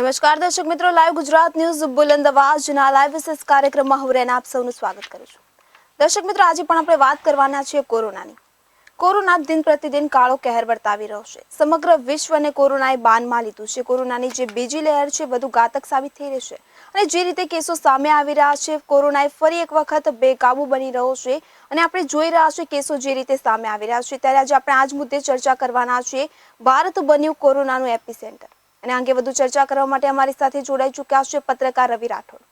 નમસ્કાર દર્શક મિત્રો, લાઈવ ગુજરાત ન્યૂઝ બુલંદ અવાજના લાઈવ વિશેષ કાર્યક્રમમાં હું રેના આપ સૌનું સ્વાગત કરું છું. દર્શક મિત્રો, આજે પણ આપણે વાત કરવાના છીએ કોરોનાની. કોરોના દિન પ્રતિદિન કાળો કહેર વર્તાવી રહ્યો છે. સમગ્ર વિશ્વને કોરોનાએ બાનમાં લીધું છે. કોરોનાની જે બીજી લહેર છે વધુ ઘાતક સાબિત થઈ રહી છે અને જે રીતે કેસો સામે આવી રહ્યા છે, કોરોનાએ ફરી એક વખત બેકાબુ બની રહ્યો છે અને આપણે જોઈ રહ્યા છીએ કેસો જે રીતે સામે આવી રહ્યા છે. ત્યારે આજે આપણે આ જ મુદ્દે ચર્ચા કરવાના છીએ. ભારત બન્યું કોરોનાનું એપિસેન્ટર. અને અંગે વધુ ચર્ચા કરવા માટે અમારી સાથે જોડાઈ ચૂક્યા છે પત્રકાર રવિ રાઠોડ.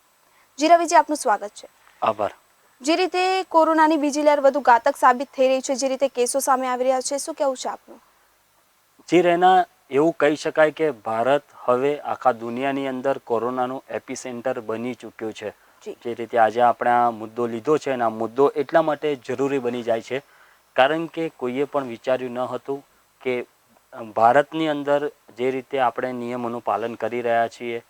જી રવિજી, આપનું સ્વાગત છે. આભાર. જે રીતે કોરોનાની બીજી લહેર વધુ ઘાતક સાબિત થઈ રહી છે, જે રીતે કેસો સામે આવી રહ્યા છે, શું કહેવું છે આપનું? જી રેના, એવું કહી શકાય કે ભારત હવે આખા દુનિયાની અંદર કોરોનાનું એપિસેન્ટર બની ચૂક્યું છે. જે રીતે આજે આપણે આ મુદ્દો લીધો છે અને આ મુદ્દો એટલા માટે જરૂરી બની જાય છે કારણ કે કોઈએ પણ વિચાર્યું ન હતું કે ભારતની અંદર જે રીતે આપણે નિયમોનું પાલન કરી રહ્યા છીએ,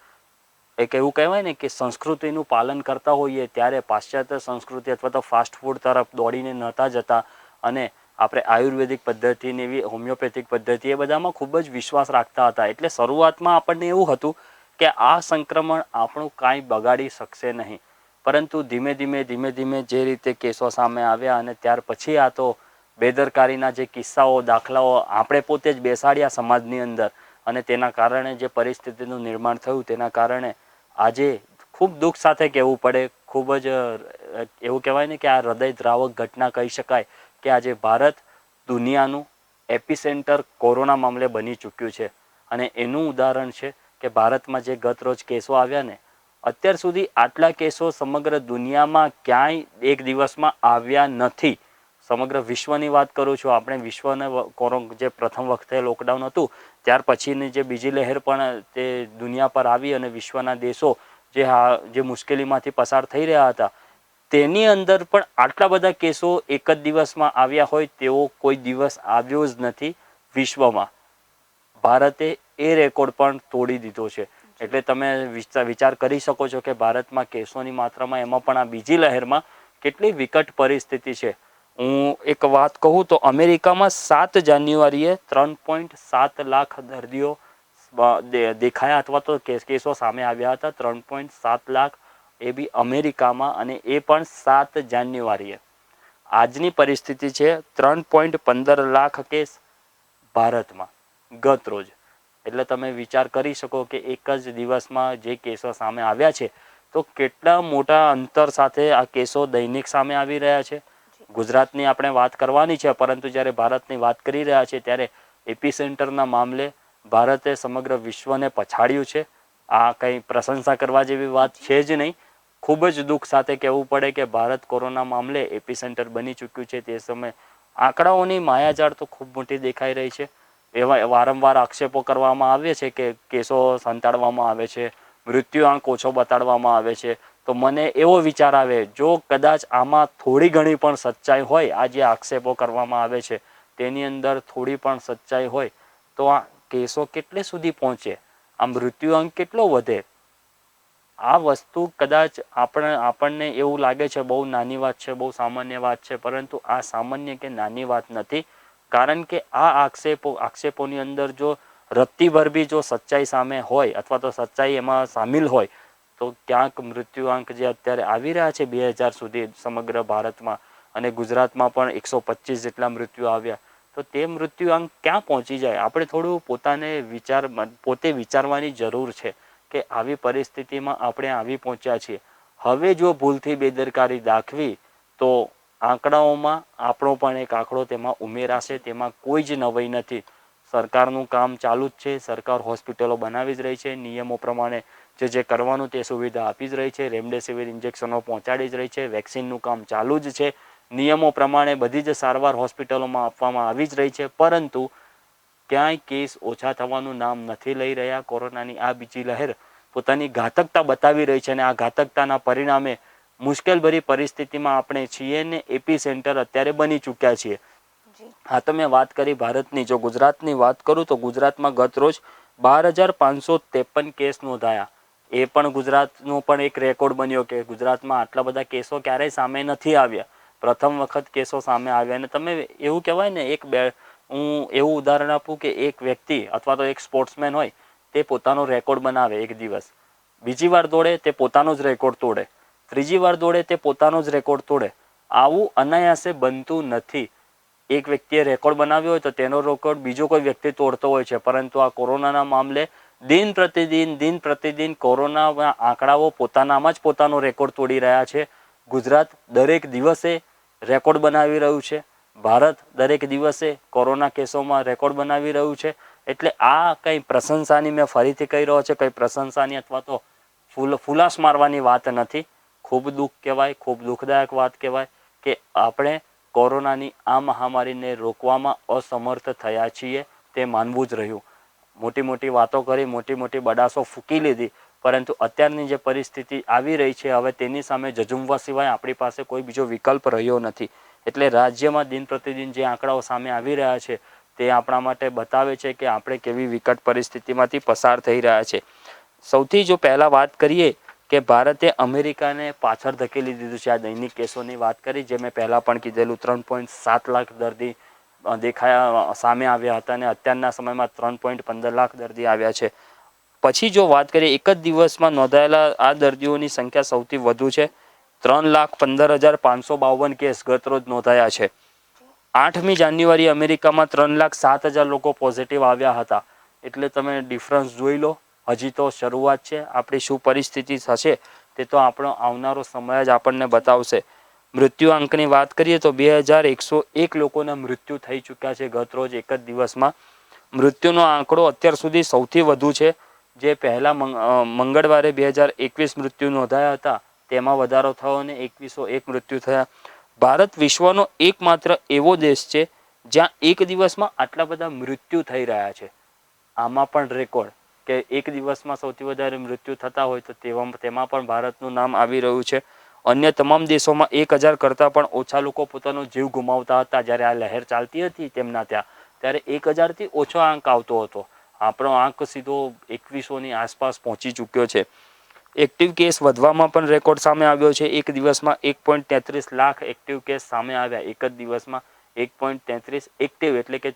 એક એવું કહેવાય ને કે સંસ્કૃતિનું પાલન કરતા હોઈએ ત્યારે પાશ્ચાત્ય સંસ્કૃતિ અથવા તો ફાસ્ટ ફૂડ તરફ દોડીને નહોતા જતા અને આપણે આયુર્વેદિક પદ્ધતિને એવી હોમિયોપેથિક પદ્ધતિ એ બધામાં ખૂબ જ વિશ્વાસ રાખતા હતા. એટલે શરૂઆતમાં આપણને એવું હતું કે આ સંક્રમણ આપણું કાંઈ બગાડી શકશે નહીં, પરંતુ ધીમે ધીમે જે રીતે કેસો સામે આવ્યા અને ત્યાર પછી આ તો બેદરકારીના જે કિસ્સાઓ, દાખલાઓ આપણે પોતે જ બેસાડ્યા સમાજની અંદર અને તેના કારણે જે પરિસ્થિતિનું નિર્માણ થયું તેના કારણે આજે ખૂબ દુઃખ સાથે કહેવું પડે, ખૂબ જ એવું કહેવાય ને કે આ હૃદયદ્રાવક ઘટના કહી શકાય કે આજે ભારત દુનિયાનું એપિસેન્ટર કોરોના મામલે બની ચૂક્યું છે. અને એનું ઉદાહરણ છે કે ભારતમાં જે ગત રોજ કેસો આવ્યા ને, અત્યાર સુધી આટલા કેસો સમગ્ર દુનિયામાં ક્યાંય એક દિવસમાં આવ્યા નથી. સમગ્ર વિશ્વની વાત કરું છું. આપણે વિશ્વને જે પ્રથમ વખતે લોકડાઉન હતું ત્યાર પછીની જે બીજી લહેર પણ તે દુનિયા પર આવી અને વિશ્વના દેશો જે મુશ્કેલીમાંથી પસાર થઈ રહ્યા હતા તેની અંદર પણ આટલા બધા કેસો એક જ દિવસમાં આવ્યા હોય તેવો કોઈ દિવસ આવ્યો જ નથી વિશ્વમાં. ભારતે એ રેકોર્ડ પણ તોડી દીધો છે. એટલે તમે વિચાર કરી શકો છો કે ભારતમાં કેસોની માત્રામાં, એમાં પણ આ બીજી લહેરમાં કેટલી વિકટ પરિસ્થિતિ છે. હું એક વાત કહું તો અમેરિકામાં 7 જાન્યુઆરીએ 3.7 લાખ દર્દીઓ દેખાયા અથવા તો કેસો સામે આવ્યા હતા. 3.7 લાખ, એ બી અમેરિકામાં, અને એ પણ 7 જાન્યુઆરીએ. આજની પરિસ્થિતિ છે 3.15 લાખ કેસ ભારતમાં ગત રોજ. એટલે તમે વિચાર કરી શકો કે એક જ દિવસમાં જે કેસો સામે આવ્યા છે તો કેટલા મોટા અંતર સાથે આ કેસો દૈનિક સામે આવી રહ્યા છે. ગુજરાતની આપણે વાત કરવાની છે, પરંતુ જ્યારે ભારતની વાત કરી રહ્યા છે ત્યારે એપિસેન્ટરના મામલે ભારતે સમગ્ર વિશ્વને પછાડ્યું છે. આ કંઈ પ્રશંસા કરવા જેવી વાત છે જ નહીં. ખૂબ જ દુઃખ સાથે કહેવું પડે કે ભારત કોરોના મામલે એપિસેન્ટર બની ચૂક્યું છે. તે સમયે આંકડાઓની માયાજાળ તો ખૂબ મોટી દેખાઈ રહી છે. એવા વારંવાર આક્ષેપો કરવામાં આવે છે કે કેસો સંતાડવામાં આવે છે, મૃત્યુઆંક ઓછો બતાડવામાં આવે છે. તો મને એવો વિચાર આવે, જો કદાચ આમાં થોડી ઘણી પણ સચ્ચાઈ હોય, આ જે આક્ષેપો કરવામાં આવે છે તેની અંદર થોડી પણ સચ્ચાઈ હોય તો આ કેસો કેટલે સુધી પહોંચે, આ મૃત્યુઆંક કેટલો વધે. આ વસ્તુ કદાચ આપણને એવું લાગે છે બહુ નાની વાત છે, બહુ સામાન્ય વાત છે, પરંતુ આ સામાન્ય કે નાની વાત નથી. કારણ કે આ આક્ષેપોની અંદર જો રત્તીભર બી જો સચ્ચાઈ સામે હોય અથવા તો સચ્ચાઈ એમાં સામેલ હોય તો ક્યાંક મૃત્યુઆંક જે અત્યારે આવી રહ્યા છે 2000 સુધી સમગ્ર ભારતમાં, અને ગુજરાતમાં પણ 125 જેટલા મૃત્યુ આવ્યા, તો તે મૃત્યુઆંક ક્યાં પહોંચી જાય. આપણે થોડું પોતે વિચારવાની જરૂર છે કે આવી પરિસ્થિતિમાં આપણે આવી પહોંચ્યા છીએ. હવે જો ભૂલથી બેદરકારી દાખવી તો આંકડાઓમાં આપણો પણ એક આંકડો તેમાં ઉમેરાશે. તેમાં કોઈ જ નવાઈ નથી. સરકારનું કામ ચાલુ જ છે. સરકાર હોસ્પિટલો બનાવી જ રહી છે, નિયમો પ્રમાણે જે કરવાનું તે સુવિધા આપી જ રહી છે, રેમડેસિવિર ઇન્જેક્શનો પહોંચાડી જ રહી છે, વેક્સિનનું કામ ચાલુ જ છે, નિયમો પ્રમાણે બધી જ સારવાર હોસ્પિટલોમાં આપવામાં આવી જ રહી છે. પરંતુ ક્યાંય કેસ ઓછા થવાનું નામ નથી લઈ રહ્યા. કોરોનાની આ બીજી લહેર પોતાની ઘાતકતા બતાવી રહી છે અને આ ઘાતકતાના પરિણામે મુશ્કેલભરી પરિસ્થિતિમાં આપણે છીએ ને એપિસેન્ટર અત્યારે બની ચૂક્યા છીએ. હા, તો મેં વાત કરી ભારતની. જો ગુજરાતની વાત કરું તો ગુજરાતમાં ગત રોજ 12,553 કેસ નોંધાયા. એ પણ ગુજરાતનો પણ એક રેકોર્ડ બન્યો કે ગુજરાતમાં આટલા બધા કેસો ક્યારેય સામે નથી આવ્યા. પ્રથમ વખત કેસો સામે આવ્યા. અને તમે એવું કહેવાય ને, હું એવું ઉદાહરણ આપું કે એક વ્યક્તિ અથવા તો એક સ્પોર્ટ્સમેન હોય, તે પોતાનો રેકોર્ડ બનાવે એક દિવસ, બીજી વાર દોડે તે પોતાનો જ રેકોર્ડ તોડે, ત્રીજી વાર દોડે તે પોતાનો જ રેકોર્ડ તોડે. આવું અનાયાસે બનતું નથી. એક વ્યક્તિએ રેકોર્ડ બનાવ્યો હોય તો તેનો રેકોર્ડ બીજો કોઈ વ્યક્તિ તોડતો હોય છે, પરંતુ આ કોરોનાના મામલે દિન પ્રતિદિન કોરોનાના આંકડાઓ પોતાનામાં જ પોતાનો રેકોર્ડ તોડી રહ્યા છે. ગુજરાત દરેક દિવસે રેકોર્ડ બનાવી રહ્યું છે. ભારત દરેક દિવસે કોરોના કેસોમાં રેકોર્ડ બનાવી રહ્યું છે. એટલે આ કંઈ પ્રશંસાની, મેં ફરીથી કહી રહ્યો છે, કંઈ પ્રશંસાની અથવા તો ફુલાસ મારવાની વાત નથી. ખૂબ દુઃખ કહેવાય, ખૂબ દુઃખદાયક વાત કહેવાય કે આપણે કોરોનાની આ મહામારીને રોકવામાં અસમર્થ થયા છીએ. તે માનવું જ રહ્યું. મોટી મોટી વાતો કરી, મોટી મોટી બડાસો ફૂંકી લીધી, પરંતુ અત્યારની જે પરિસ્થિતિ આવી રહી છે હવે તેની સામે ઝઝૂમવા સિવાય આપણી પાસે કોઈ બીજો વિકલ્પ રહ્યો નથી. એટલે રાજ્યમાં દિન પ્રતિદિન જે આંકડાઓ સામે આવી રહ્યા છે તે આપણા માટે બતાવે છે કે આપણે કેવી વિકટ પરિસ્થિતિમાંથી પસાર થઈ રહ્યા છે. સૌથી જો પહેલાં વાત કરીએ કે ભારતે અમેરિકાને પાછળ ધકેલી દીધું છે. આ દૈનિક કેસોની વાત કરી, જે મેં પહેલાં પણ કીધેલું, 3.7 લાખ દર્દી સામે આવ્યા હતા અને અત્યારના સમયમાં 3.15 લાખ દર્દી આવ્યા છે. પછી જો વાત કરીએ એક જ દિવસમાં નોંધાયેલા આ દર્દીઓની સંખ્યા સૌથી વધુ છે. 3,15,552 કેસ ગતરોજ નોંધાયા છે. 8મી જાન્યુઆરી અમેરિકામાં 3,07,000 લોકો પોઝિટિવ આવ્યા હતા. એટલે તમે ડિફરન્સ જોઈ લો. હજી તો શરૂઆત છે. આપણી શું પરિસ્થિતિ થશે તે તો આપણો આવનારો સમય જ આપણને બતાવશે. મૃત્યુઆંકની વાત કરીએ તો 2,101 લોકોના મૃત્યુ થઈ ચૂક્યા છે ગત રોજ એક જ દિવસમાં. મૃત્યુનો આંકડો અત્યાર સુધી સૌથી વધુ છે. જે પહેલા મંગળવારે 2,021 મૃત્યુ નોંધાયા હતા તેમાં વધારો થયો અને 2,101 મૃત્યુ થયા. ભારત વિશ્વનો એકમાત્ર એવો દેશ છે જ્યાં એક દિવસમાં આટલા બધા મૃત્યુ થઈ રહ્યા છે. આમાં પણ રેકોર્ડ કે એક દિવસમાં સૌથી વધારે મૃત્યુ થતા હોય તો તેમાં પણ ભારતનું નામ આવી રહ્યું છે. અન્ય તમામ દેશોમાં 1,000 કરતાં પણ ઓછા લોકો પોતાનો જીવ ગુમાવતા હતા. જ્યારે આ લહેર ચાલતી હતી તેમના ત્યાં, ત્યારે 1,000થી ઓછો આંક આવતો હતો. આપણો આંક સીધો 2,100ની આસપાસ પહોંચી ચૂક્યો છે. એક્ટિવ કેસ વધવામાં પણ રેકોર્ડ સામે આવ્યો છે. એક દિવસમાં 1.33 લાખ એક્ટિવ કેસ સામે આવ્યા. એક જ દિવસમાં 1.33 એક્ટિવ એટલે કે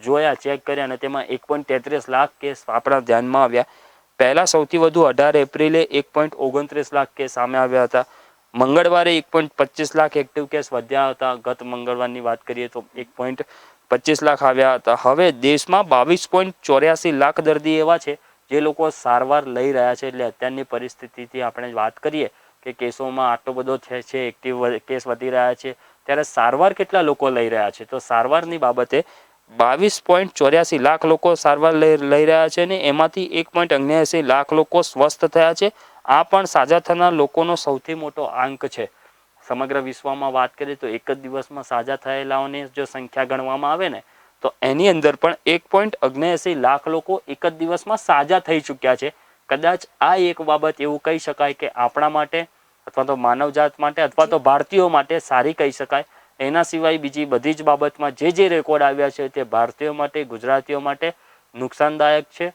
જોયા, ચેક કર્યા અને તેમાં 1.33 લાખ કેસ આપણા ધ્યાનમાં આવ્યા. પહેલાં સૌથી વધુ 18 એપ્રિલે 1.29 લાખ કેસ સામે આવ્યા હતા. મંગળવારે 1.25 લાખ એક્ટિવ કેસ વધ્યા હતા. ગત મંગળવારની વાત કરીએ તો 1.25 લાખ આવ્યા હતા. હવે દેશમાં 22.84 લાખ દર્દી એવા છે જે લોકો સારવાર લઈ રહ્યા છે. એટલે અત્યારની પરિસ્થિતિથી આપણે વાત કરીએ કે કેસોમાં આટલો બધો છે, એક્ટિવ કેસ વધી રહ્યા છે, ત્યારે સારવાર કેટલા લોકો લઈ રહ્યા છે? તો સારવારની બાબતે 22.84 લાખ લોકો સારવાર લઈ રહ્યા છે ને એમાંથી 1.79 લાખ લોકો સ્વસ્થ થયા છે. આ પણ સાજા થનાર લોકોનો સૌથી મોટો આંક છે. સમગ્ર વિશ્વમાં વાત કરીએ તો એક જ દિવસમાં સાજા થયેલાઓની જો સંખ્યા ગણવામાં આવે ને તો એની અંદર પણ 1.79 લાખ લોકો એક જ દિવસમાં સાજા થઈ ચૂક્યા છે. કદાચ આ એક બાબત એવું કહી શકાય કે આપણા માટે અથવા તો માનવજાત માટે અથવા તો ભારતીયો માટે સારી કહી શકાય. એના સિવાય બીજી બધી જ બાબતમાં જે રેકોર્ડ આવ્યા છે તે ભારતીયો માટે, ગુજરાતીઓ માટે નુકસાનદાયક છે.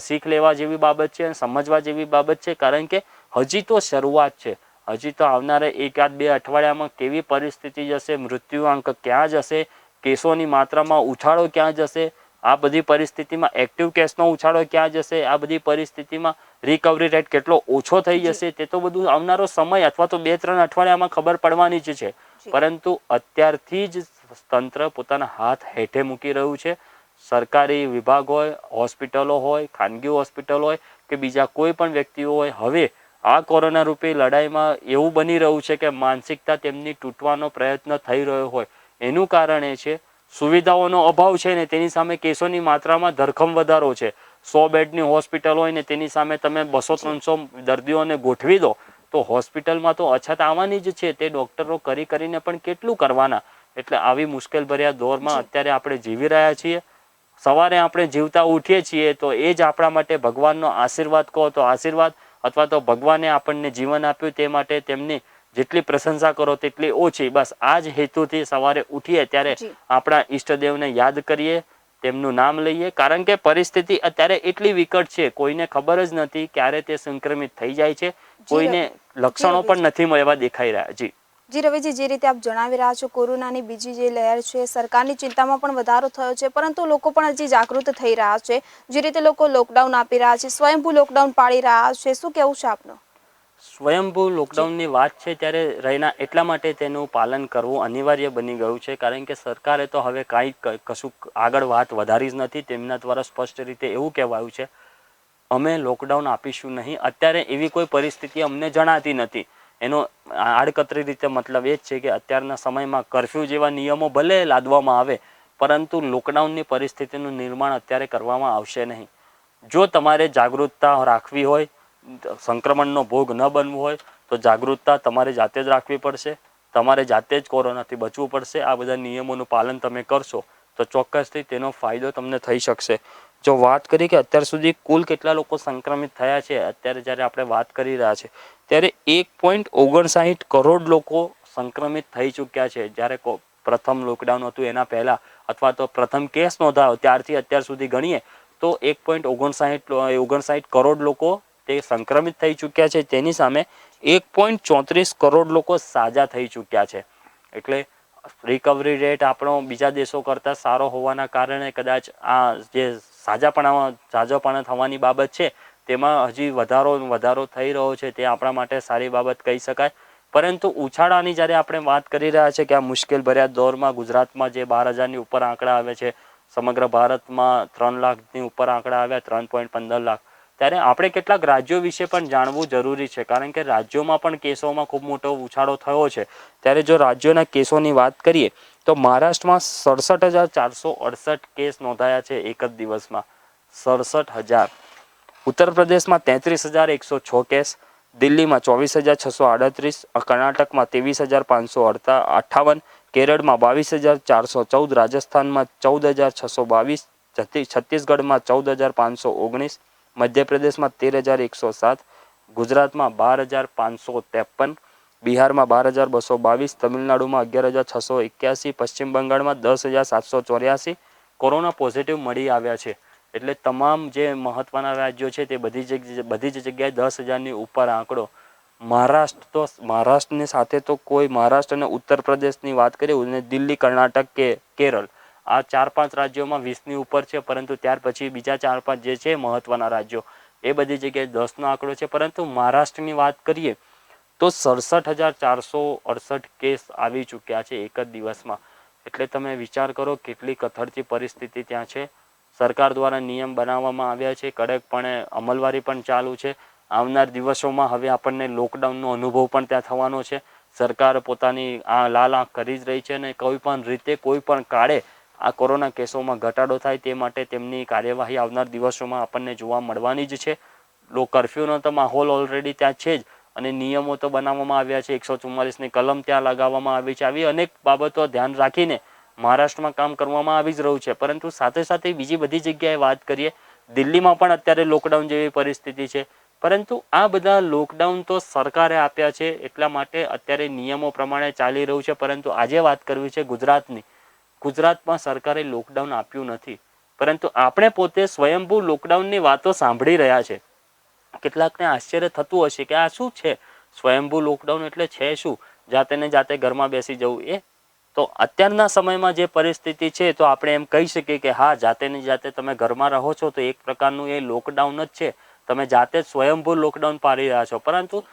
શીખ લેવા જેવી બાબત છે, સમજવા જેવી બાબત છે. કારણ કે હજી તો શરૂઆત છે. હજી તો આવનારા 1-2 અઠવાડિયામાં કેવી પરિસ્થિતિ જશે, મૃત્યુઆંક ક્યાં જશે, કેસોની માત્રામાં ઉછાળો ક્યાં જશે, આ બધી પરિસ્થિતિમાં એક્ટિવ કેસનો ઉછાળો ક્યાં જશે, આ બધી પરિસ્થિતિમાં રિકવરી રેટ કેટલો ઓછો થઈ જશે, તે તો બધું આવનારો સમય અથવા તો 2-3 અઠવાડિયામાં ખબર પડવાની જ છે. પરંતુ અત્યારથી જ તંત્ર પોતાના હાથ હેઠે મૂકી રહ્યું છે. સરકારી વિભાગ હોય, હોસ્પિટલો હોય, ખાનગી હોસ્પિટલ હોય કે બીજા કોઈ પણ વ્યક્તિઓ હોય, હવે આ કોરોના રૂપી લડાઈમાં એવું બની રહ્યું છે કે માનસિકતા તેમની તૂટવાનો પ્રયત્ન થઈ રહ્યો હોય. એનું કારણ એ છે સુવિધાઓનો અભાવ છે ને તેની સામે કેસોની માત્રામાં ધરખમ વધારો છે. 100 બેડની હોસ્પિટલ હોય ને તેની સામે તમે 200-300 દર્દીઓને ગોઠવી દો તો હોસ્પિટલમાં તો અછત આવવાની જ છે. તે ડોક્ટરો કરીને પણ કેટલું કરવાના? એટલે આવી મુશ્કેલભર્યા દોરમાં અત્યારે આપણે જીવી રહ્યા છીએ. સવારે આપણે જીવતા ઉઠીએ છીએ તો એ જ આપણા માટે ભગવાનનો આશીર્વાદ કહો તો આશીર્વાદ, અથવા તો ભગવાને આપણને જીવન આપ્યું તે માટે તેમની જેટલી પ્રશંસા કરો તેટલી ઓછી. બસ આ જ હેતુથી સવારે ઉઠીએ ત્યારે આપણા ઈષ્ટદેવને યાદ કરીએ, તેમનું નામ લઈએ. કારણ કે પરિસ્થિતિ અત્યારે એટલી વિકટ છે, કોઈને ખબર જ નથી ક્યારે તે સંક્રમિત થઈ જાય છે. કોઈને લક્ષણો પણ નથી એવા દેખાઈ રહ્યા. જી જી રવિજી, જે રીતે આપ જણાવી રહ્યા છો, કોરોનાની બીજી જે લહેર છે, સરકારની ચિંતામાં પણ વધારો થયો છે, પરંતુ લોકો પણ હજી જાગૃત થઈ રહ્યા છે. જે રીતે લોકો લોકડાઉન આપી રહ્યા છે, સ્વયંભૂ લોકડાઉન પાડી રહ્યા છે, શું કેવું છે આપનું? સ્વયંભૂ જી લોકડાઉનની વાત છે ત્યારે રહીના એટલા માટે તેનું પાલન કરવું અનિવાર્ય બની ગયું છે, કારણ કે સરકારે તો હવે કાંઈ કશું આગળ વાત વધારી જ નથી. તેમના દ્વારા સ્પષ્ટ રીતે એવું કહેવાયું છે, અમે લોકડાઉન આપીશું નહીં. અત્યારે એવી કોઈ પરિસ્થિતિ અમને જણાતી નથી. એનો આડકતરી રીતે મતલબ એ જ છે કે અત્યારના સમયમાં કર્ફ્યુ જેવા નિયમો ભલે લાદવામાં આવે, પરંતુ લોકડાઉનની પરિસ્થિતિનું નિર્માણ અત્યારે કરવામાં આવશે નહીં. જો તમારે જાગૃતતા રાખવી હોય, સંક્રમણનો ભોગ ન બનવું હોય, તો જાગૃતતા તમારે જાતે જ રાખવી પડશે. તમારે જાતે જ કોરોનાથી બચવું પડશે. આ બધા નિયમોનું પાલન તમે કરશો તો ચોક્કસથી તેનો ફાયદો તમને થઈ શકશે. જો વાત કરી કે અત્યાર સુધી કુલ કેટલા લોકો સંક્રમિત થયા છે, અત્યારે જ્યારે આપણે વાત કરી રહ્યા છે ત્યારે 1.59 કરોડ લોકો સંક્રમિત થઈ ચૂક્યા છે. જ્યારે પ્રથમ લોકડાઉન હતું એના પહેલાં, અથવા તો પ્રથમ કેસ નોંધાયો ત્યારથી અત્યાર સુધી ગણીએ તો 1.59 કરોડ લોકો તે સંક્રમિત થઈ ચૂક્યા છે. તેની સામે 1.34 કરોડ લોકો સાજા થઈ ચૂક્યા છે. એટલે રિકવરી રેટ આપણો બીજા દેશો કરતાં સારો હોવાના કારણે કદાચ આ જે સાજાપણા થવાની બાબત છે તેમાં હજી વધારો થઈ રહ્યો છે, તે આપણા માટે સારી બાબત કહી શકાય. પરંતુ ઉછાળાની જ્યારે આપણે વાત કરી રહ્યા છે કે આ મુશ્કેલ ભર્યા દોરમાં ગુજરાતમાં જે 12,000ની ઉપર આંકડા આવે છે, સમગ્ર ભારતમાં 3 લાખની ઉપર આંકડા આવ્યા, 3.15 લાખ, ત્યારે આપણે કેટલાક રાજ્યો વિશે પણ જાણવું જરૂરી છે, કારણ કે રાજ્યોમાં પણ કેસોમાં ખૂબ મોટો ઉછાળો થયો છે. ત્યારે જો રાજ્યોના કેસોની વાત કરીએ તો મહારાષ્ટ્રમાં 67,468 કેસ નોંધાયા છે એક જ દિવસમાં, 67,000. ઉત્તર પ્રદેશમાં 33,106 કેસ, દિલ્હીમાં 24,638, કર્ણાટકમાં 23,558, કેરળમાં 22,414, રાજસ્થાનમાં 14,622, છત્તીસગઢમાં 14,519, મધ્યપ્રદેશમાં 13,107, ગુજરાતમાં 12,553, બિહારમાં 12,222, તમિલનાડુમાં 11,681, પશ્ચિમ બંગાળમાં 10,784 કોરોના પોઝિટિવ મળી આવ્યા છે. એટલે તમામ જે મહત્વના રાજ્યો છે તે બધી જ જગ્યાએ 10,000ની ઉપર આંકડો. મહારાષ્ટ્રની સાથે તો કોઈ, મહારાષ્ટ્ર અને ઉત્તર પ્રદેશની વાત કરીએ અને દિલ્હી, કર્ણાટક કે કેરળ, આ 4-5 રાજ્યોમાં 20ની ઉપર છે, પરંતુ ત્યાર પછી બીજા 4-5 જે છે મહત્વના રાજ્યો, એ બધી જગ્યાએ 10નો આંકડો છે. પરંતુ મહારાષ્ટ્રની વાત કરીએ તો 67,468 કેસ આવી ચૂક્યા છે એક જ દિવસમાં. એટલે તમે વિચાર કરો કેટલી કથળતી પરિસ્થિતિ ત્યાં છે. સરકાર દ્વારા નિયમ બનાવવામાં આવ્યા છે, કડકપણે અમલવારી પણ ચાલુ છે. આવનાર દિવસોમાં હવે આપણને લોકડાઉનનો અનુભવ પણ ત્યાં થવાનો છે. સરકાર પોતાની આ લાલ આંખ કરી જ રહી છે અને કોઈ પણ રીતે, કોઈ પણ કાળે આ કોરોના કેસોમાં ઘટાડો થાય તે માટે તેમની કાર્યવાહી આવનાર દિવસોમાં આપણને જોવા મળવાની જ છે. કર્ફ્યુનો તો માહોલ ઓલરેડી ત્યાં છે જ, અને નિયમો તો બનાવવામાં આવ્યા છે. 144ની કલમ ત્યાં લગાવવામાં આવી છે. આવી અનેક બાબતો ધ્યાન રાખીને મહારાષ્ટ્રમાં કામ કરવામાં આવી જ રહ્યું છે. પરંતુ સાથે સાથે બીજી બધી જગ્યાએ વાત કરીએ, દિલ્હીમાં પણ અત્યારે લોકડાઉન જેવી પરિસ્થિતિ છે. પરંતુ આ બધા લોકડાઉન તો સરકારે આપ્યા છે, એટલા માટે અત્યારે નિયમો પ્રમાણે ચાલી રહ્યું છે. પરંતુ આજે વાત કરવી છે ગુજરાતની. ગુજરાતમાં સરકારે લોકડાઉન આપ્યું નથી, પરંતુ આપણે પોતે સ્વયંભૂ લોકડાઉનની વાતો સાંભળી રહ્યા છે. કેટલાકને આશ્ચર્ય થતું હશે કે આ શું છે, સ્વયંભૂ લોકડાઉન એટલે છે શું? જાતે ને જાતે ઘરમાં બેસી જવું. એ તો અત્યારના સમયમાં જે પરિસ્થિતિ છે તો આપણે એમ કહી શકીએ કે હા, જાતે ને જાતે તમે ઘરમાં રહો છો તો એક પ્રકારનું એ લોકડાઉન જ છે. તમે જાતે જ સ્વયંભૂ લોકડાઉન પાડી રહ્યા છો. પરંતુ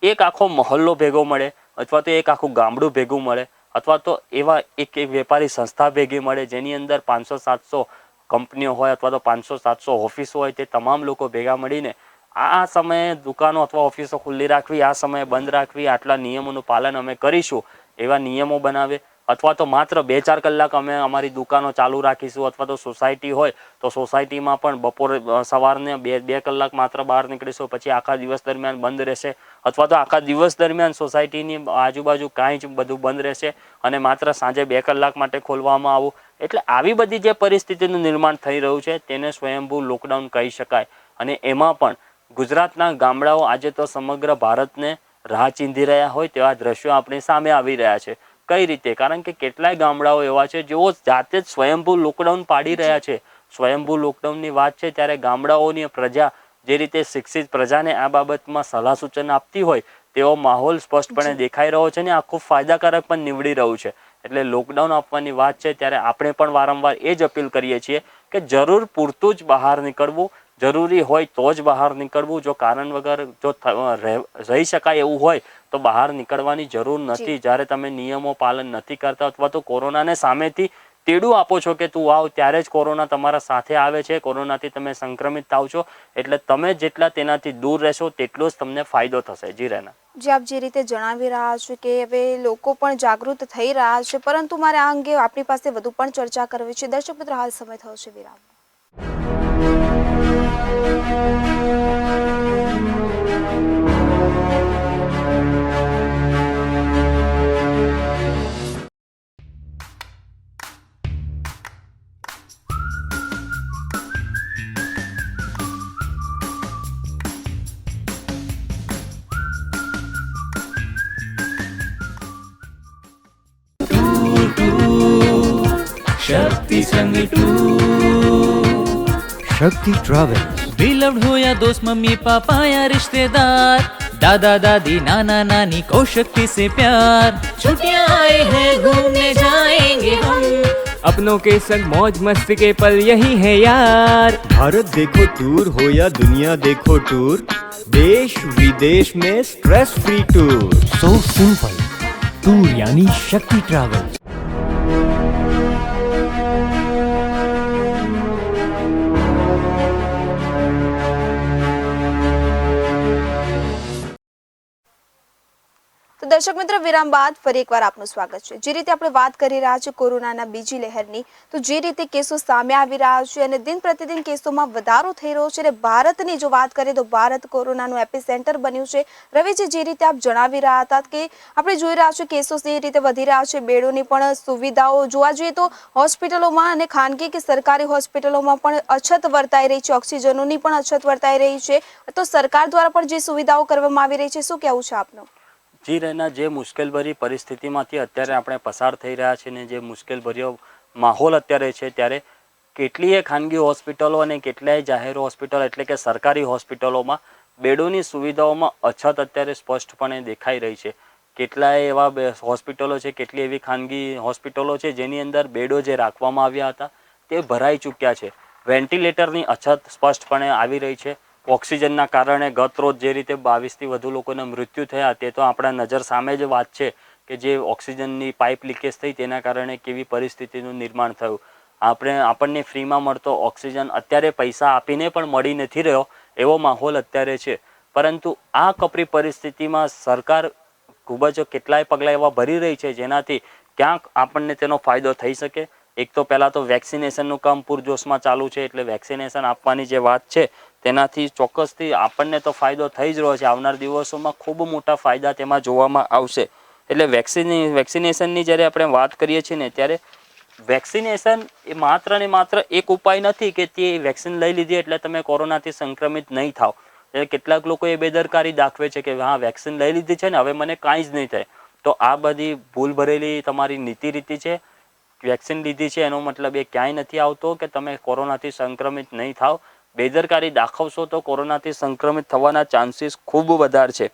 એક આખો મહોલ્લો ભેગો મળે, અથવા તો એક આખું ગામડું ભેગું મળે, અથવા તો એવા એક વેપારી સંસ્થા ભેગી મળે જેની અંદર 500-700 કંપનીઓ હોય, અથવા તો 500-700 ઓફિસો હોય, તે તમામ લોકો ભેગા મળીને આ સમયે દુકાનો અથવા ઓફિસો ખુલ્લી રાખવી, આ સમયે બંધ રાખવી, આટલા નિયમોનું પાલન અમે કરીશું એવા નિયમો બનાવે. અથવા તો માત્ર 2-4 કલાક અમે અમારી દુકાનો ચાલુ રાખીશું. અથવા તો સોસાયટી હોય તો સોસાયટીમાં પણ બપોરે સવારને 2 કલાક માત્ર બહાર નીકળીશું, પછી આખા દિવસ દરમિયાન બંધ રહેશે. અથવા તો આખા દિવસ દરમિયાન સોસાયટીની આજુબાજુ કાંઈ જ બધું બંધ રહેશે અને માત્ર સાંજે 2 કલાક માટે ખોલવામાં આવું. એટલે આવી બધી જે પરિસ્થિતિનું નિર્માણ થઈ રહ્યું છે તેને સ્વયંભૂ લોકડાઉન કહી શકાય. અને એમાં પણ ગુજરાતના ગામડાઓ આજે તો સમગ્ર ભારતને રાહ ચીંધી રહ્યા હોય તેવા દ્રશ્યો આપણી સામે આવી રહ્યા છે. કઈ રીતે? કારણ કે કેટલાય ગામડાઓ એવા છે જેઓ જાતે જ સ્વયંભૂ લોકડાઉન પાડી રહ્યા છે. સ્વયંભૂ લોકડાઉનની વાત છે ત્યારે ગામડાઓની પ્રજા જે રીતે શિક્ષિત પ્રજાને આ બાબતમાં સલાહ સૂચન આપતી હોય તેવો માહોલ સ્પષ્ટપણે દેખાઈ રહ્યો છે ને આ ખૂબ ફાયદાકારક પણ નીવડી રહ્યું છે. એટલે લોકડાઉન આપવાની વાત છે ત્યારે આપણે પણ વારંવાર એ જ અપીલ કરીએ છીએ કે જરૂર પૂરતું જ બહાર નીકળવું, જરૂરી હોય તો જ બહાર નીકળવું. જો કારણ વગર જો રહી શકાય એવું હોય તો બહાર નીકળવાની જરૂર નથી. જ્યારે તમે નિયમો પાલન નથી કરતા અથવા તો કોરોનાને સામેથી તેડું આપો છો કે તું આવ, ત્યારે જ કોરોના તમારા સાથે આવે છે, કોરોનાથી તમે સંક્રમિત થાવ છો. એટલે તમે જેટલા તેનાથી દૂર રહેશો તેટલો જ તમને ફાયદો થશે. જી રેના, જે આપ જે રીતે જણાવી રહ્યા છો કે હવે લોકો પણ જાગૃત થઈ રહ્યા છે, પરંતુ મારે આ અંગે આપણી પાસે વધુ પણ ચર્ચા કરવી છે. દર્શક મિત્રો, હાલ સમય થયો છે વિરામ. शक्ति संग शक्ति ट्रैवल्स, बिलव्ड हो या दोस्त, मम्मी पापा या रिश्तेदार, दादा दादी नाना नानी को शक्ति से प्यार, छुट्टियां आए हैं घूमने जाएंगे हम, अपनों के संग मौज मस्ती के पल यही है यार। भारत देखो टूर हो या दुनिया देखो टूर, देश विदेश में stress free tour. So simple, tour यानी शक्ति ट्रैवल्स। તો દર્શક મિત્રો, વિરામ બાદ ફરી એકવાર આપનું સ્વાગત છે. જે રીતે આપણે વાત કરી રહ્યા છીએ કોરોનાના બીજી લહેરની, તો જે રીતે કેસો સામે આવી રહ્યા છે અને દિન પ્રતિદિન કેસોમાં વધારો થઈ રહ્યો છે અને ભારતની જો વાત કરીએ તો ભારત કોરોનાનું એપી સેન્ટર બન્યું છે. રવિજી, જે રીતે આપ જણાવી રહ્યા હતા કે આપણે જોઈ રહ્યા છીએ કેસો જે રીતે વધી રહ્યા છે, બેડોની પણ સુવિધાઓ જોવા જોઈએ તો હોસ્પિટલોમાં અને ખાનગી કે સરકારી હોસ્પિટલોમાં પણ અછત વર્તાઈ રહી છે, ઓક્સિજનોની પણ અછત વર્તાઈ રહી છે. તો સરકાર દ્વારા પણ જે સુવિધાઓ કરવામાં આવી રહી છે, શું કહેવું છે આપનું? જી રેના, જે મુશ્કેલભરી પરિસ્થિતિમાંથી અત્યારે આપણે પસાર થઈ રહ્યા છીએ ને જે મુશ્કેલભર્યો માહોલ અત્યારે છે, ત્યારે કેટલીય ખાનગી હોસ્પિટલો અને કેટલાય જાહેર હોસ્પિટલો એટલે કે સરકારી હોસ્પિટલોમાં બેડોની સુવિધાઓમાં અછત અત્યારે સ્પષ્ટપણે દેખાઈ રહી છે. કેટલાય એવા હોસ્પિટલો છે, કેટલી એવી ખાનગી હોસ્પિટલો છે જેની અંદર બેડો જે રાખવામાં આવ્યા હતા તે ભરાઈ ચૂક્યા છે. વેન્ટિલેટરની અછત સ્પષ્ટપણે આવી રહી છે. ઓક્સિજનના કારણે ગત રોજ જે રીતે 22થી વધુ લોકોના મૃત્યુ થયા તે તો આપણા નજર સામે જ વાત છે કે જે ઓક્સિજનની પાઇપ લીકેજ થઈ તેના કારણે કેવી પરિસ્થિતિનું નિર્માણ થયું. આપણને ફ્રીમાં મળતો ઓક્સિજન અત્યારે પૈસા આપીને પણ મળી નથી રહ્યો એવો માહોલ અત્યારે છે. પરંતુ આ કપરી પરિસ્થિતિમાં સરકાર ખૂબ જ કેટલાય પગલાં એવા ભરી રહી છે જેનાથી ક્યાંક આપણને તેનો ફાયદો થઈ શકે. એક તો પહેલાં તો વેક્સિનેશનનું કામ પૂરજોશમાં ચાલુ છે, એટલે વેક્સિનેશન આપવાની જે વાત છે તેનાથી ચોક્કસથી આપણને તો ફાયદો થઈ જ રહ્યો છે. આવનાર દિવસોમાં ખૂબ મોટા ફાયદા તેમાં જોવામાં આવશે. એટલે વેક્સિનેશનની જ્યારે આપણે વાત કરીએ છીએ ને ત્યારે વેક્સિનેશન એ માત્ર ને માત્ર એક ઉપાય નથી કે તે વેક્સિન લઈ લીધી એટલે તમે કોરોનાથી સંક્રમિત નહીં થાવ. એટલે કેટલાક લોકો એ બેદરકારી દાખવે છે કે હા વેક્સિન લઈ લીધી છે ને હવે મને કાંઈ જ નહીં થાય. તો આ બધી ભૂલ ભરેલી તમારી નીતિ રીતિ છે. વેક્સિન લીધી છે એનો મતલબ એ ક્યાંય નથી આવતો કે તમે કોરોનાથી સંક્રમિત નહીં થાવ. બેદરકારી દાખવશો તો કોરોનાથી સંક્રમિત થવાના ચાન્સીસ ખૂબ વધારે છે.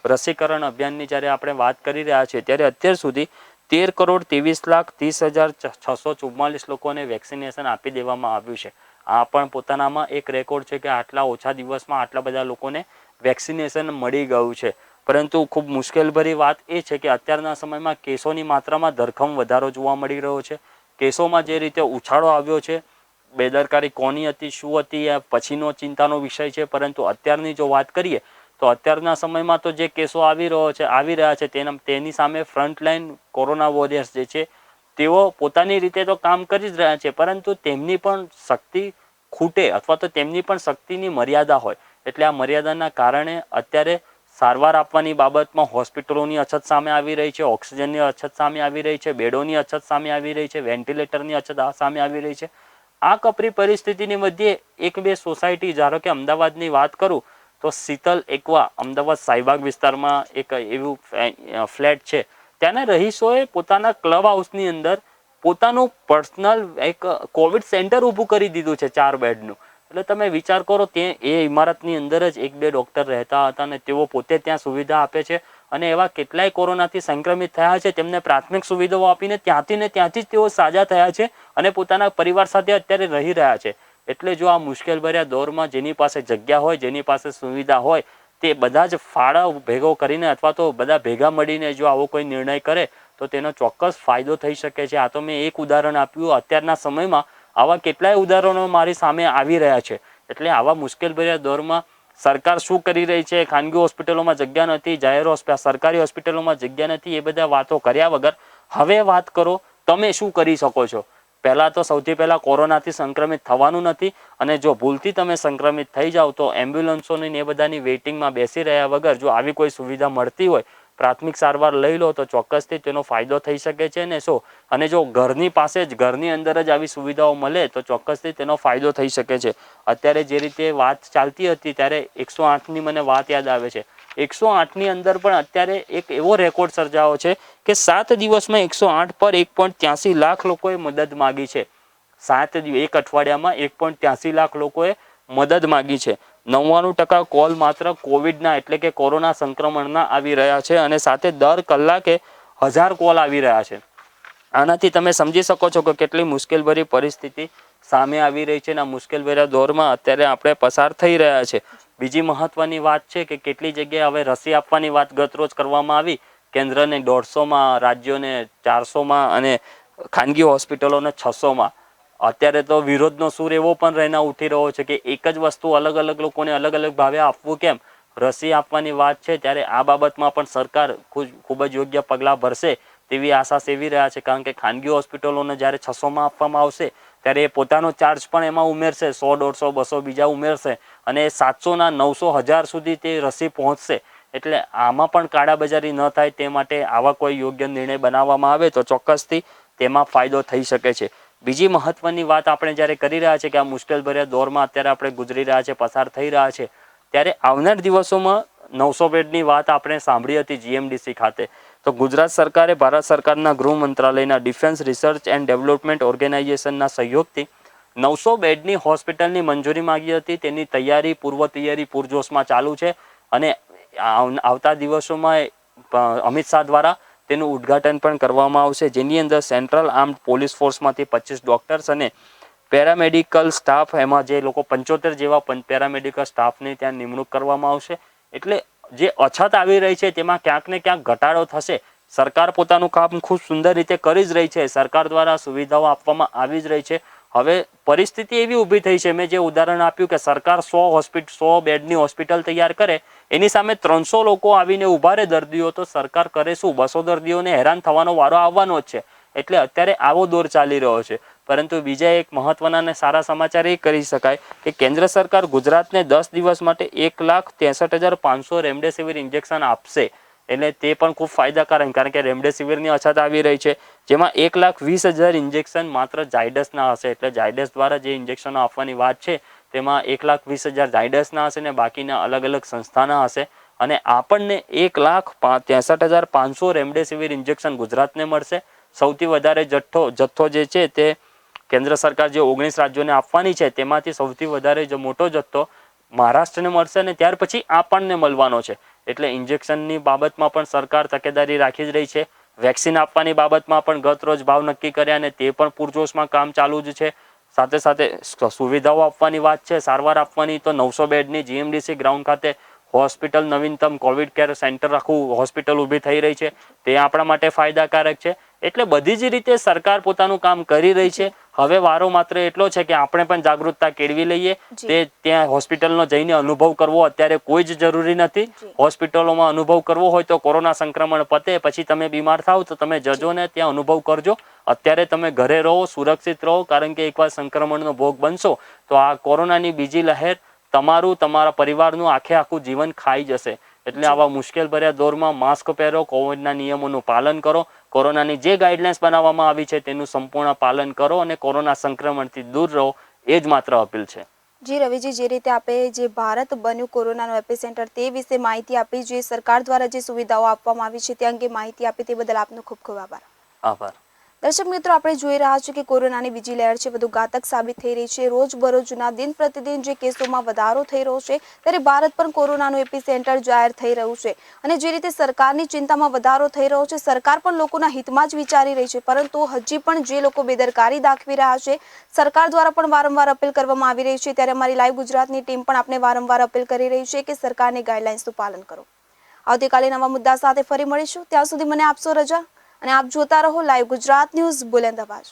રસીકરણ અભિયાનની જ્યારે આપણે વાત કરી રહ્યા છીએ ત્યારે અત્યાર સુધી 13,23,30,644 લોકોને વેક્સિનેશન આપી દેવામાં આવ્યું છે. આ પણ પોતાનામાં એક રેકોર્ડ છે કે આટલા ઓછા દિવસમાં આટલા બધા લોકોને વેક્સિનેશન મળી ગયું છે. પરંતુ ખૂબ મુશ્કેલભરી વાત એ છે કે અત્યારના સમયમાં કેસોની માત્રામાં ધરખમ વધારો જોવા મળી રહ્યો છે. કેસોમાં જે રીતે ઉછાળો આવ્યો છે, બેદરકારી કોની હતી, શું હતી, એ પછીનો ચિંતાનો વિષય છે. પરંતુ અત્યારની જો વાત કરીએ તો અત્યારના સમયમાં તો જે કેસો આવી રહ્યા છે તેની સામે ફ્રન્ટલાઈન કોરોના વોરિયર્સ જે છે તેઓ પોતાની રીતે તો કામ કરી જ રહ્યા છે, પરંતુ તેમની પણ શક્તિ ખૂટે અથવા તો તેમની પણ શક્તિની મર્યાદા હોય. એટલે આ મર્યાદાના કારણે અત્યારે સારવાર આપવાની બાબતમાં હોસ્પિટલોની અછત સામે આવી રહી છે, ઓક્સિજનની અછત સામે આવી રહી છે, બેડોની અછત સામે આવી રહી છે, વેન્ટિલેટરની અછત સામે આવી રહી છે. આ કપરી પરિસ્થિતિની મધ્યે એક બે સોસાયટી, ધારો કે અમદાવાદની વાત કરું તો શીતલ એકવા અમદાવાદ સાઈબાગ વિસ્તારમાં એક એવું ફ્લેટ છે. ત્યાંના રહીશોએ પોતાના ક્લબ હાઉસની અંદર પોતાનું પર્સનલ એક કોવિડ સેન્ટર ઊભું કરી દીધું છે 4 બેડનું. એટલે તમે વિચાર કરો, તે એ ઇમારતની અંદર જ 1-2 ડૉક્ટર રહેતા હતા અને તેઓ પોતે ત્યાં સુવિધા આપે છે. અને એવા કેટલાય કોરોનાથી સંક્રમિત થયા છે તેમને પ્રાથમિક સુવિધાઓ આપીને ત્યાંથી જ તેઓ સાજા થયા છે અને પોતાના પરિવાર સાથે અત્યારે રહી રહ્યા છે. એટલે જો આ મુશ્કેલભર્યા દોરમાં જેની પાસે જગ્યા હોય, જેની પાસે સુવિધા હોય, તે બધા જ ફાળા ભેગો કરીને અથવા તો બધા ભેગા મળીને જો આવો કોઈ નિર્ણય કરે તો તેનો ચોક્કસ ફાયદો થઈ શકે છે. આ તો મેં એક ઉદાહરણ આપ્યું. અત્યારના સમયમાં આવા કેટલાય ઉદાહરણો મારી સામે આવી રહ્યા છે. એટલે આવા મુશ્કેલભર્યા દોરમાં સરકાર શું કરી રહી છે, ખાનગી હોસ્પિટલોમાં જગ્યા નથી, સરકારી હોસ્પિટલોમાં જગ્યા નથી, એ બધા વાતો કર્યા વગર હવે વાત કરો તમે શું કરી શકો છો. પહેલાં તો સૌથી પહેલાં કોરોનાથી સંક્રમિત થવાનું નથી, અને જો ભૂલથી તમે સંક્રમિત થઈ જાઓ તો એમ્બ્યુલન્સોની ને એ બધાની વેઇટિંગમાં બેસી રહ્યા વગર જો આવી કોઈ સુવિધા મળતી હોય, પ્રાથમિક સારવાર લઈ લો તો ચોક્કસથી તેનો ફાયદો થઈ શકે છે ને અને જો ઘરની પાસે જ, ઘરની અંદર જ આવી સુવિધાઓ મળે તો ચોક્કસથી તેનો ફાયદો થઈ શકે છે. અત્યારે જે રીતે વાત ચાલતી હતી ત્યારે 108ની મને વાત યાદ આવે છે. 108ની અંદર પણ અત્યારે એક એવો રેકોર્ડ સર્જાયો છે કે 7 દિવસમાં 108 પર 1.83 લાખ લોકોએ મદદ માગી છે. એક અઠવાડિયામાં 1.83 લાખ લોકોએ મદદ માગી છે. 99% કોલ માત્ર કોવિડના એટલે કે કોરોના સંક્રમણના આવી રહ્યા છે અને સાથે દર કલાકે 1000 કોલ આવી રહ્યા છે. આનાથી તમે સમજી શકો છો કે કેટલી મુશ્કેલભરી પરિસ્થિતિ સામે આવી રહી છે અને આ મુશ્કેલભર્યા દોરમાં અત્યારે આપણે પસાર થઈ રહ્યા છે. બીજી મહત્વની વાત છે કે કેટલી જગ્યાએ હવે રસી આપવાની વાત ગતરોજ કરવામાં આવી. કેન્દ્રને 150માં, રાજ્યોને 400માં અને ખાનગી હોસ્પિટલોને 600માં. અત્યારે તો વિરોધનો સૂર એવો પણ રહીને ઉઠી રહ્યો છે કે એક જ વસ્તુ અલગ અલગ લોકોને અલગ અલગ ભાવે આપવું કેમ? રસી આપવાની વાત છે ત્યારે આ બાબતમાં પણ સરકાર ખૂબ જ યોગ્ય પગલાં ભરશે તેવી આશા સેવી રહ્યા છે. કારણ કે ખાનગી હોસ્પિટલોને જ્યારે 600માં આપવામાં આવશે ત્યારે એ પોતાનો ચાર્જ પણ એમાં ઉમેરશે, 100, 150, 200 બીજા ઉમેરશે અને 700ના 900, 1000 સુધી તે રસી પહોંચશે. એટલે આમાં પણ કાળાબજારી ન થાય તે માટે આવા કોઈ યોગ્ય નિર્ણય બનાવવામાં આવે તો ચોક્કસથી તેમાં ફાયદો થઈ શકે છે. બીજી મહત્વની વાત આપણે જ્યારે કરી રહ્યા છે કે આ મુશ્કેલભર્યા દોરમાં અત્યારે આપણે ગુજરી રહ્યા છે, પસાર થઈ રહ્યા છે, ત્યારે આવનાર દિવસોમાં 900 બેડની વાત આપણે સાંભળી હતી GMDC ખાતે. તો ગુજરાત સરકારે ભારત સરકારના ગૃહ મંત્રાલયના ડિફેન્સ રિસર્ચ એન્ડ ડેવલપમેન્ટ ઓર્ગેનાઇઝેશનના સહયોગથી 900 બેડની હોસ્પિટલની મંજૂરી માંગી હતી. તેની તૈયારી, પૂર્વ તૈયારી પૂરજોશમાં ચાલુ છે અને આવતા દિવસોમાં અમિત શાહ દ્વારા તેનું ઉદ્ઘાટન પણ કરવામાં આવશે, જેની અંદર સેન્ટ્રલ આર્મ્ડ પોલીસ ફોર્સમાંથી 25 ડોક્ટર્સ અને પેરામેડિકલ સ્ટાફ, એમાં જે લોકો 75 જેવા પેરામેડિકલ સ્ટાફની ત્યાં નિમણૂક કરવામાં આવશે. એટલે જે અછત આવી રહી છે તેમાં ક્યાંક ને ક્યાંક ઘટાડો થશે. સરકાર પોતાનું કામ ખૂબ સુંદર રીતે કરી જ રહી છે. સરકાર દ્વારા સુવિધાઓ આપવામાં આવી જ રહી છે. હવે પરિસ્થિતિ એવી ઊભી થઈ છે, મેં જે ઉદાહરણ આપ્યું કે સરકાર 100 બેડની હોસ્પિટલ તૈયાર કરે, એની સામે 300 લોકો આવીને ઊભા રહે દર્દીઓ, તો સરકાર કરે શું? 200 દર્દીઓને હેરાન થવાનો વારો આવવાનો જ છે. એટલે અત્યારે આવો દોર ચાલી રહ્યો છે. પરંતુ બીજા એક મહત્વના અને સારા સમાચાર એ કરી શકાય કે કેન્દ્ર સરકાર ગુજરાતને 10 દિવસ માટે 1,63,500 રેમડેસિવિર ઇન્જેક્શન આપશે. એટલે તે પણ ખૂબ ફાયદાકારક, કારણ કે રેમડેસિવિરની અછત આવી રહી છે, જેમાં 1,20,000 ઇન્જેક્શન માત્ર ઝાયડસના હશે. એટલે ઝાયડસ દ્વારા જે ઇન્જેક્શનો આપવાની વાત છે તેમાં 1,20,000 ઝાયડસના હશે અને બાકીના અલગ અલગ સંસ્થાના હશે. અને આપણને 1,63,500 રેમડેસિવિર ઇન્જેક્શન ગુજરાતને મળશે. સૌથી વધારે જથ્થો જે છે તે કેન્દ્ર સરકાર જે 19 રાજ્યોને આપવાની છે તેમાંથી સૌથી વધારે મોટો જથ્થો મહારાષ્ટ્રને મળશે અને ત્યાર પછી આપણને મળવાનો છે. એટલે ઇન્જેક્શનની બાબતમાં પણ સરકાર તકેદારી રાખી જ રહી છે. વેક્સિન આપવાની બાબતમાં પણ ગત રોજ ભાવ નક્કી કર્યા અને તે પણ પૂરજોશમાં કામ ચાલુ જ છે. સાથે સાથે સુવિધાઓ આપવાની વાત છે, સારવાર આપવાની, તો 900 બેડની GMDC ગ્રાઉન્ડ ખાતે હોસ્પિટલ, નવીનતમ કોવિડ કેર સેન્ટર આખું હોસ્પિટલ ઊભી થઈ રહી છે. તે આપણા માટે ફાયદાકારક છે. એટલે બધી જ રીતે સરકાર પોતાનું કામ કરી રહી છે. હવે વારો માત્ર એટલો છે કે આપણે પણ જાગૃતતા કેળવી લઈએ. તે ત્યાં હોસ્પિટલનો જઈને અનુભવ કરવો અત્યારે કોઈ જ જરૂરી નથી. હોસ્પિટલોમાં અનુભવ કરવો હોય તો કોરોના સંક્રમણ પતે પછી તમે બીમાર થાવ તો તમે જજો ને ત્યાં અનુભવ કરજો. અત્યારે તમે ઘરે રહો, સુરક્ષિત રહો, કારણ કે એકવાર સંક્રમણનો ભોગ બનશો તો આ કોરોનાની બીજી લહેર તમારું, તમારા પરિવારનું આખું જીવન ખાઈ જશે. એટલે આવા મુશ્કેલભર્યા દોરમાં માસ્ક પહેરો, કોવિડના નિયમોનું પાલન કરો, કોરોનાની જે ગાઈડલાઇન્સ બનાવવામાં આવી છે તેનું સંપૂર્ણ પાલન કરો અને કોરોના સંક્રમણથી દૂર રહો, એ જ માત્ર અપીલ છે. જી રવિજી, જે રીતે આપે જે ભારત બન્યું કોરોનાનો એપિસેન્ટર તે વિશે માહિતી આપી, જે સરકાર દ્વારા જે સુવિધાઓ આપવામાં આવી છે તે અંગે માહિતી આપી, તે બદલ આપનો ખૂબ ખૂબ આભાર. આભાર. દર્શક મિત્રો, આપણે જોઈ રહ્યા છીએ કે કોરોનાની બીજી લહેર છે વધુ ઘાતક સાબિત થઈ રહી છે. રોજબરોજના દિન પ્રતિદિન જે કેસોમાં વધારો થઈ રહ્યો છે ત્યારે ભારત પણ કોરોનાનું એપિસેન્ટર જાહેર થઈ રહ્યું છે. અને જે રીતે સરકારની ચિંતામાં વધારો થઈ રહ્યો છે, સરકાર પણ લોકોના હિતમાં જ વિચારી રહી છે, પરંતુ હજી પણ જે લોકો બેદરકારી દાખવી રહ્યા છે, સરકાર દ્વારા પણ વારંવાર અપીલ કરવામાં આવી રહી છે. ત્યારે અમારી લાઈવ ગુજરાતની ટીમ પણ આપને વારંવાર અપીલ કરી રહી છે કે સરકારની ગાઈડલાઇન્સનું પાલન કરો. આવતીકાલે નવા મુદ્દા સાથે ફરી મળીશું. ત્યાં સુધી મને આપશો રજા અને આપ જોતા રહો લાઈવ ગુજરાત ન્યૂઝ બુલંદ અવાજ.